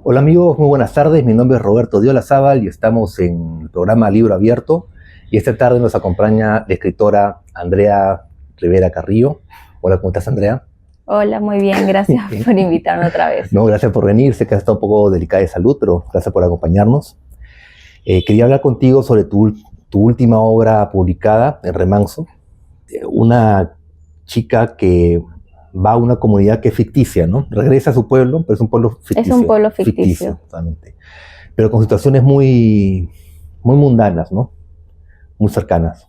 Hola amigos, muy buenas tardes. Mi nombre es Roberto Diolazábal y estamos en el programa Libro Abierto. Y esta tarde nos acompaña la escritora Andrea Rivera Carrillo. Hola, ¿cómo estás, Andrea? Hola, muy bien, gracias por invitarme otra vez. No, gracias por venir. Sé que has estado un poco delicada de salud, pero gracias por acompañarnos. Quería hablar contigo sobre tu última obra publicada, El Remanso. Una chica que va a una comunidad que es ficticia, ¿no? Regresa a su pueblo, pero es un pueblo ficticio. Es un pueblo ficticio. Totalmente. Pero con situaciones muy mundanas, ¿no? Muy cercanas.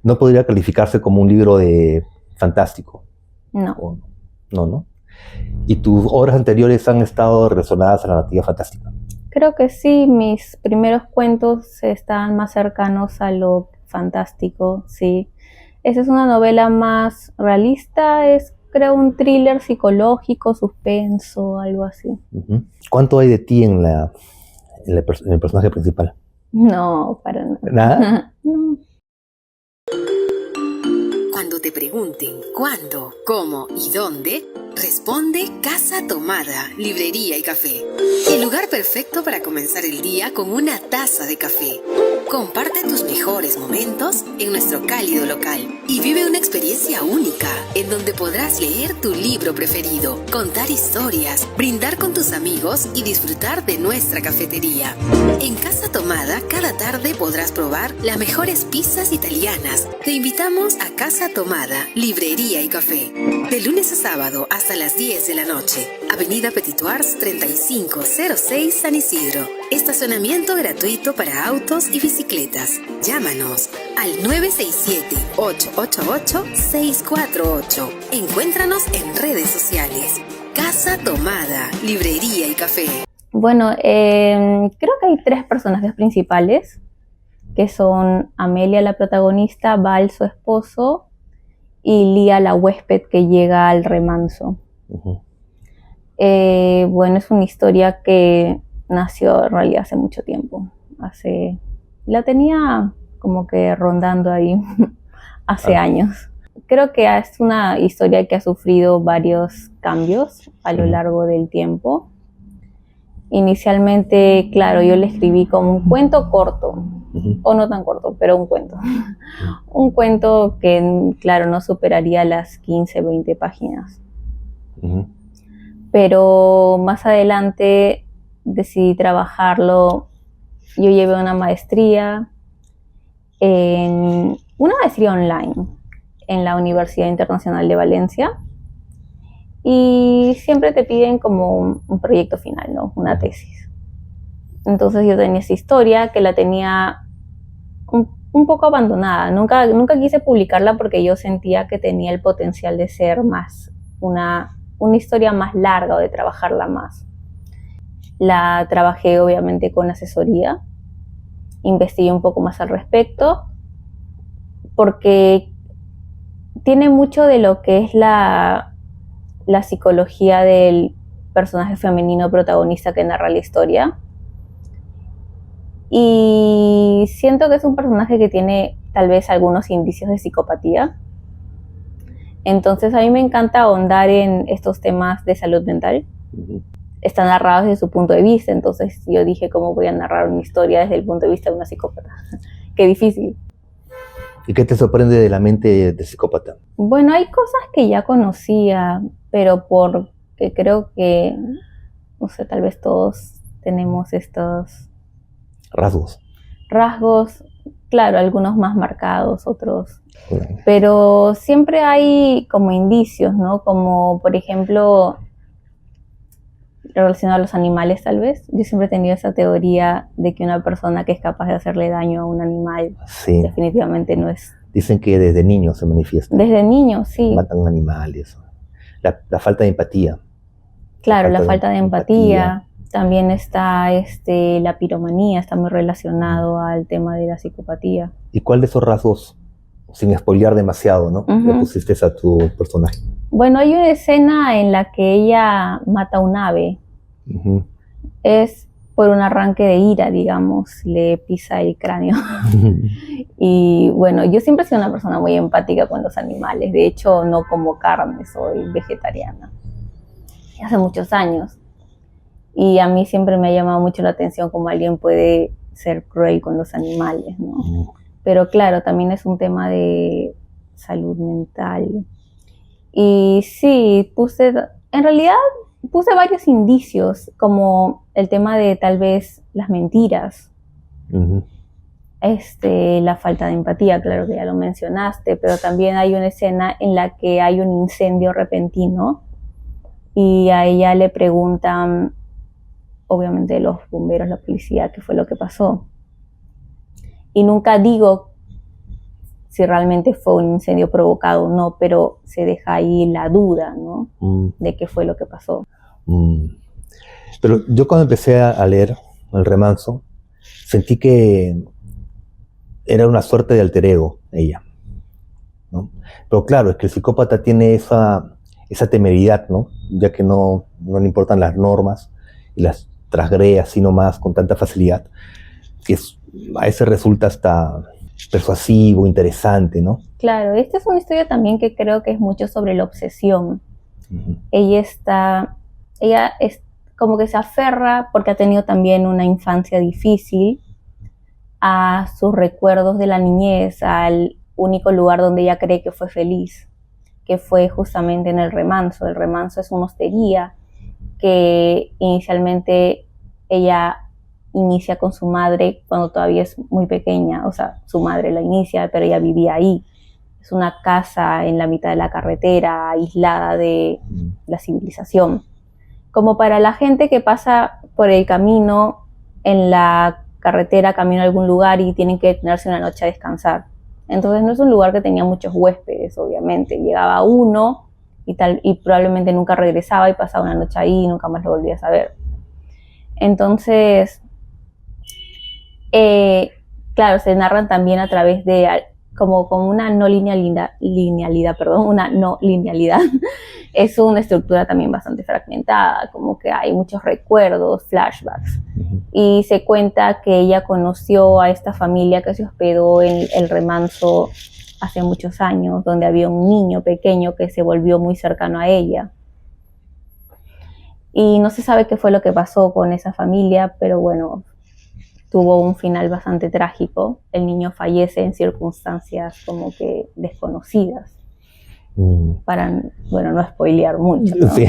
No podría calificarse como un libro de fantástico. No. No. ¿Y tus obras anteriores han estado relacionadas a la narrativa fantástica? Creo que sí, mis primeros cuentos están más cercanos a lo fantástico, sí. Esa es una novela más realista, es creo un thriller psicológico, suspenso, algo así. Uh-huh. ¿Cuánto hay de ti en el personaje principal? No, para nada. ¿Nada? No. Cuando te pregunten cuándo, cómo y dónde, responde Casa Tomada, Librería y Café. El lugar perfecto para comenzar el día con una taza de café. Comparte tus mejores momentos en nuestro cálido local y vive una experiencia única en donde podrás leer tu libro preferido, contar historias, brindar con tus amigos y disfrutar de nuestra cafetería. En Casa Tomada, cada tarde podrás probar las mejores pizzas italianas. Te invitamos a Casa Tomada, Librería y Café. De lunes a sábado hasta las 10 de la noche. Avenida Petituars 3506 San Isidro. Estacionamiento gratuito para autos y bicicletas. Llámanos al 967-888-648. Encuéntranos en redes sociales. Casa Tomada, Librería y Café. Bueno, creo que hay 3 personajes principales, que son Amelia, la protagonista, Val, su esposo, y Lía, la huésped que llega al remanso. Uh-huh. Bueno, es una historia que nació en realidad hace mucho tiempo. La tenía como que rondando ahí hace años. Creo que es una historia que ha sufrido varios cambios a lo largo del tiempo. Inicialmente, claro, yo le escribí como un cuento corto, o no tan corto, pero un cuento. Un cuento que, claro, no superaría las 15, 20 páginas. Uh-huh. Pero más adelante decidí trabajarlo. Yo llevé una maestría online en la Universidad Internacional de Valencia. Y siempre te piden como un proyecto final, ¿no? Una tesis. Entonces yo tenía esa historia que la tenía un poco abandonada. Nunca quise publicarla porque yo sentía que tenía el potencial de ser más una historia más larga o de trabajarla más. La trabajé obviamente con asesoría. Investigué un poco más al respecto porque tiene mucho de lo que es la psicología del personaje femenino protagonista que narra la historia. Y siento que es un personaje que tiene tal vez algunos indicios de psicopatía. Entonces a mí me encanta ahondar en estos temas de salud mental. Uh-huh. Están narrados desde su punto de vista, entonces yo dije, ¿cómo voy a narrar una historia desde el punto de vista de una psicópata? Qué difícil. ¿Y qué te sorprende de la mente del psicópata? Bueno, hay cosas que ya conocía, pero porque creo que, no sé, tal vez todos tenemos estos rasgos, claro, algunos más marcados, otros. Uh-huh. Pero siempre hay como indicios, ¿no? Como, por ejemplo, relacionado a los animales, tal vez. Yo siempre he tenido esa teoría de que una persona que es capaz de hacerle daño a un animal, sí, definitivamente no es. Dicen que desde niño se manifiesta. Desde niño, sí. Matan animales. La falta de empatía. Claro, la falta de empatía. También está la piromanía, está muy relacionado al tema de la psicopatía. ¿Y cuál de esos rasgos, sin spoilear demasiado, ¿no? Uh-huh. Le pusiste a tu personaje? Bueno, hay una escena en la que ella mata a un ave. Uh-huh. Es por un arranque de ira, digamos, le pisa el cráneo. Y bueno, yo siempre he sido una persona muy empática con los animales. De hecho, no como carne, soy vegetariana. Hace muchos años. Y a mí siempre me ha llamado mucho la atención cómo alguien puede ser cruel con los animales, ¿no? Pero claro, también es un tema de salud mental. Y sí, en realidad puse varios indicios, como el tema de tal vez las mentiras, la falta de empatía, claro que ya lo mencionaste, pero también hay una escena en la que hay un incendio repentino y a ella le preguntan, obviamente los bomberos, la policía, qué fue lo que pasó. Y nunca digo si realmente fue un incendio provocado o no, pero se deja ahí la duda, ¿no? De qué fue lo que pasó. Pero yo cuando empecé a leer el remanso, sentí que era una suerte de alter ego ella, ¿no? Pero claro, es que el psicópata tiene esa temeridad, ¿no? Ya que no le importan las normas y las transgrede así nomás con tanta facilidad, que a veces resulta hasta persuasivo, interesante, ¿no? Claro, esta es una historia también que creo que es mucho sobre la obsesión. Ella es como que se aferra, porque ha tenido también una infancia difícil, a sus recuerdos de la niñez, al único lugar donde ella cree que fue feliz, que fue justamente en el remanso. El remanso es una hostería que inicialmente ella inicia con su madre cuando todavía es muy pequeña, o sea, su madre la inicia, pero ella vivía ahí. Es una casa en la mitad de la carretera, aislada de la civilización. Como para la gente que pasa por el camino, en la carretera, camino a algún lugar y tienen que detenerse una noche a descansar. Entonces no es un lugar que tenía muchos huéspedes, obviamente. Llegaba uno y probablemente nunca regresaba y pasaba una noche ahí y nunca más lo volvías a ver. Entonces, claro, se narran también a través de como una no linealidad, una no linealidad. Es una estructura también bastante fragmentada, como que hay muchos recuerdos, flashbacks. Y se cuenta que ella conoció a esta familia que se hospedó en el remanso hace muchos años, donde había un niño pequeño que se volvió muy cercano a ella. Y no se sabe qué fue lo que pasó con esa familia, pero bueno, tuvo un final bastante trágico. El niño fallece en circunstancias como que desconocidas. Para, bueno, no spoilear mucho, ¿no? Sí.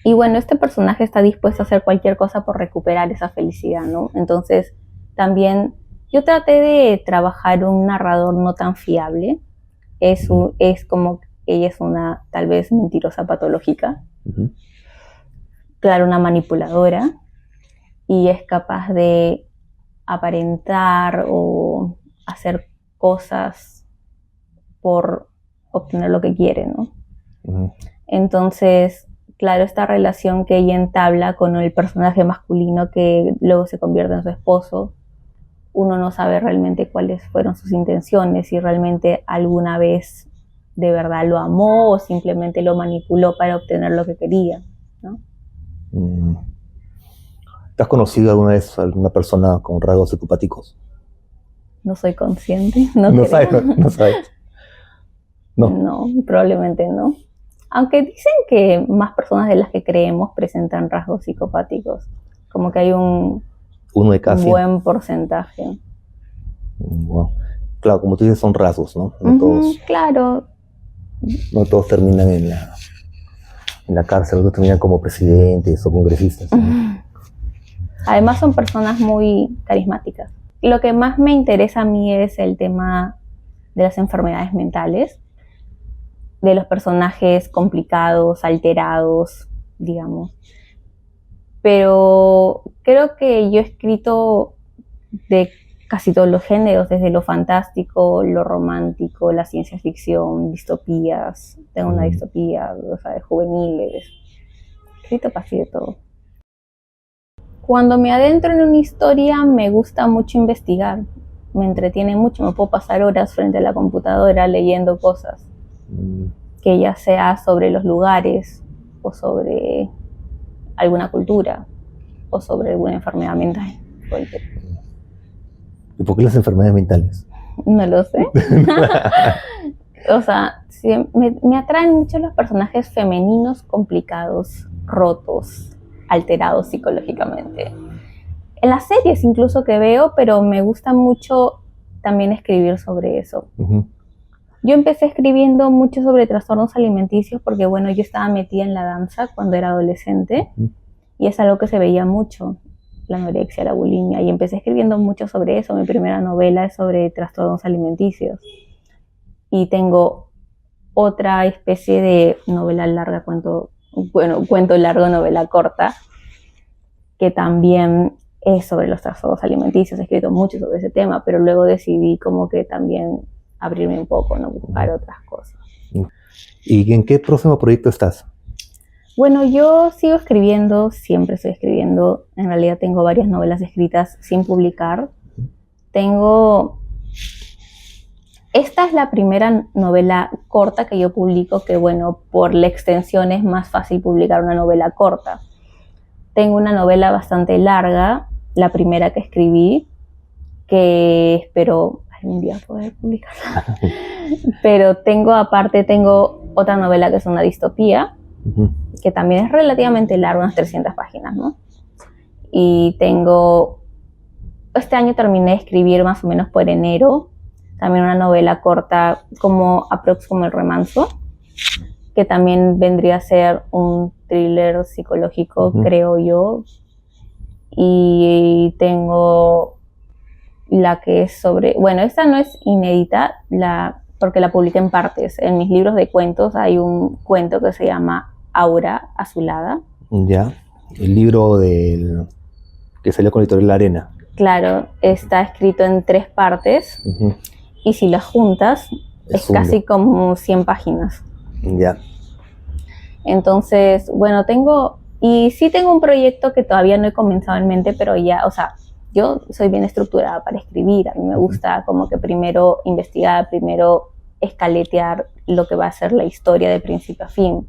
Y bueno, este personaje está dispuesto a hacer cualquier cosa por recuperar esa felicidad, ¿no? Entonces, también yo traté de trabajar un narrador no tan fiable. Es como ella es una, tal vez, mentirosa patológica. Claro, una manipuladora. Y es capaz de aparentar o hacer cosas por obtener lo que quiere, ¿no? Entonces, claro, esta relación que ella entabla con el personaje masculino que luego se convierte en su esposo, uno no sabe realmente cuáles fueron sus intenciones, si realmente alguna vez de verdad lo amó o simplemente lo manipuló para obtener lo que quería, ¿no? ¿Te has conocido alguna vez a alguna persona con rasgos psicopáticos? No soy consciente, no sabes. No, probablemente no. Aunque dicen que más personas de las que creemos presentan rasgos psicopáticos. Como que hay uno de cada 100. Buen porcentaje. Wow. Claro, como tú dices, son rasgos, ¿no? Claro. No todos terminan en la cárcel, otros terminan como presidentes o congresistas, ¿no? Además son personas muy carismáticas. Lo que más me interesa a mí es el tema de las enfermedades mentales, de los personajes complicados, alterados, digamos. Pero creo que yo he escrito de casi todos los géneros, desde lo fantástico, lo romántico, la ciencia ficción, distopías. Tengo una distopía, o sea, de juveniles. He escrito casi de todo. Cuando me adentro en una historia me gusta mucho investigar, me entretiene mucho, me puedo pasar horas frente a la computadora leyendo cosas, que ya sea sobre los lugares o sobre alguna cultura o sobre alguna enfermedad mental. ¿Y por qué las enfermedades mentales? No lo sé. O sea, me atraen mucho los personajes femeninos complicados, rotos, alterados psicológicamente. En las series incluso que veo, pero me gusta mucho también escribir sobre eso. Ujú. Yo empecé escribiendo mucho sobre trastornos alimenticios porque, bueno, yo estaba metida en la danza cuando era adolescente y es algo que se veía mucho, la anorexia, la bulimia, y empecé escribiendo mucho sobre eso. Mi primera novela es sobre trastornos alimenticios y tengo otra especie de novela larga, cuento largo, novela corta, que también es sobre los trastornos alimenticios. He escrito mucho sobre ese tema, pero luego decidí como que también abrirme un poco, no buscar otras cosas. ¿Y en qué próximo proyecto estás? Bueno, yo sigo escribiendo, siempre estoy escribiendo. En realidad tengo varias novelas escritas sin publicar. Esta es la primera novela corta que yo publico, que bueno, por la extensión es más fácil publicar una novela corta. Tengo una novela bastante larga, la primera que escribí, que espero algún día poder publicarla. Pero tengo otra novela que es una distopía, que también es relativamente larga, unas 300 páginas, ¿no? Y este año terminé de escribir más o menos por enero, también una novela corta como El Remanso, que también vendría a ser un thriller psicológico, creo yo. Y tengo la que es sobre... Bueno, esta no es inédita, porque la publiqué en partes. En mis libros de cuentos hay un cuento que se llama Aura Azulada. Ya, el libro que salió con la editorial La Arena. Claro, está escrito en 3 partes. Y si las juntas, es casi como 100 páginas. Ya. Entonces, bueno, tengo un proyecto que todavía no he comenzado en mente, pero ya, o sea, yo soy bien estructurada para escribir. A mí me gusta como que primero investigar, primero escaletear lo que va a ser la historia de principio a fin.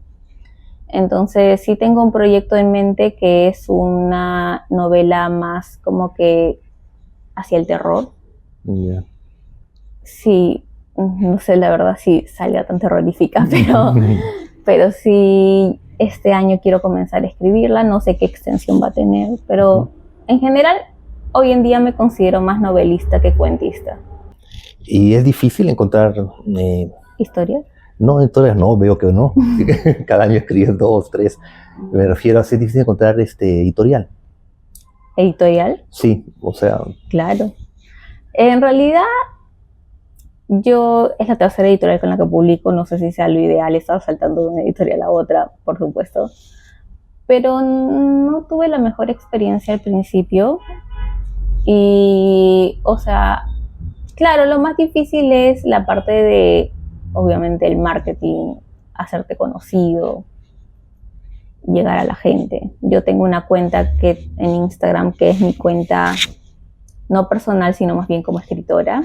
Entonces, sí tengo un proyecto en mente que es una novela más como que hacia el terror. Ya. Sí, no sé la verdad si salga tan terrorífica, pero sí, este año quiero comenzar a escribirla. No sé qué extensión va a tener, pero en general hoy en día me considero más novelista que cuentista. ¿Y es difícil encontrar ¿Historias? No, historias no, veo que no. Cada año escribes 2, 3. Me refiero a ser difícil encontrar editorial. ¿Editorial? Sí, o sea... Claro. En realidad, es la tercera editorial con la que publico. No sé si sea lo ideal, he estado saltando de una editorial a otra, por supuesto. Pero no tuve la mejor experiencia al principio. Y, o sea, claro, lo más difícil es la parte de, obviamente, el marketing, hacerte conocido, llegar a la gente. Yo tengo una cuenta en Instagram que es mi cuenta no personal, sino más bien como escritora.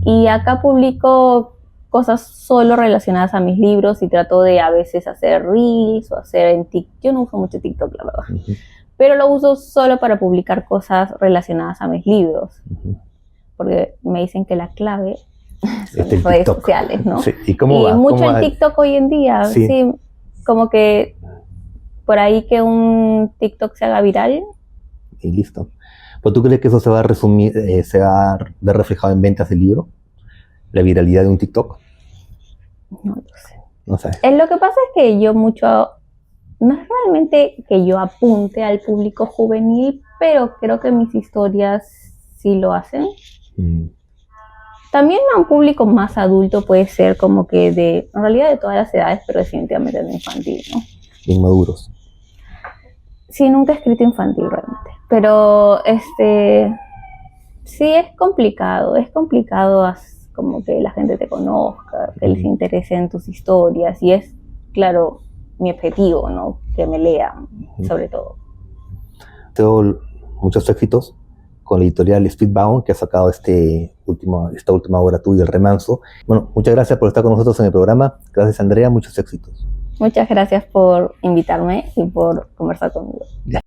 Y acá publico cosas solo relacionadas a mis libros y trato de a veces hacer reels o hacer en TikTok. Yo no uso mucho TikTok, la verdad. Pero lo uso solo para publicar cosas relacionadas a mis libros. Porque me dicen que la clave son las redes sociales, ¿no? Sí. ¿Y cómo va? Mucho en TikTok hoy en día. Sí, como que por ahí que un TikTok se haga viral. Y listo. ¿Pero tú crees que eso se va a resumir, se va a ver reflejado en ventas del libro? ¿La viralidad de un TikTok? No lo sé. No sé. Lo que pasa es que no es realmente que yo apunte al público juvenil, pero creo que mis historias sí lo hacen. También a un público más adulto puede ser como que en realidad de todas las edades, pero definitivamente no infantil, ¿no? Inmaduros. Sí, nunca he escrito infantil realmente. Pero sí es complicado como que la gente te conozca, que les interese en tus historias, y es, claro, mi objetivo, ¿no? Que me lean, sobre todo. Tengo muchos éxitos con la editorial Speedbound, que ha sacado esta última obra tuya, El Remanso. Bueno, muchas gracias por estar con nosotros en el programa. Gracias, Andrea, muchos éxitos. Muchas gracias por invitarme y por conversar conmigo. Ya.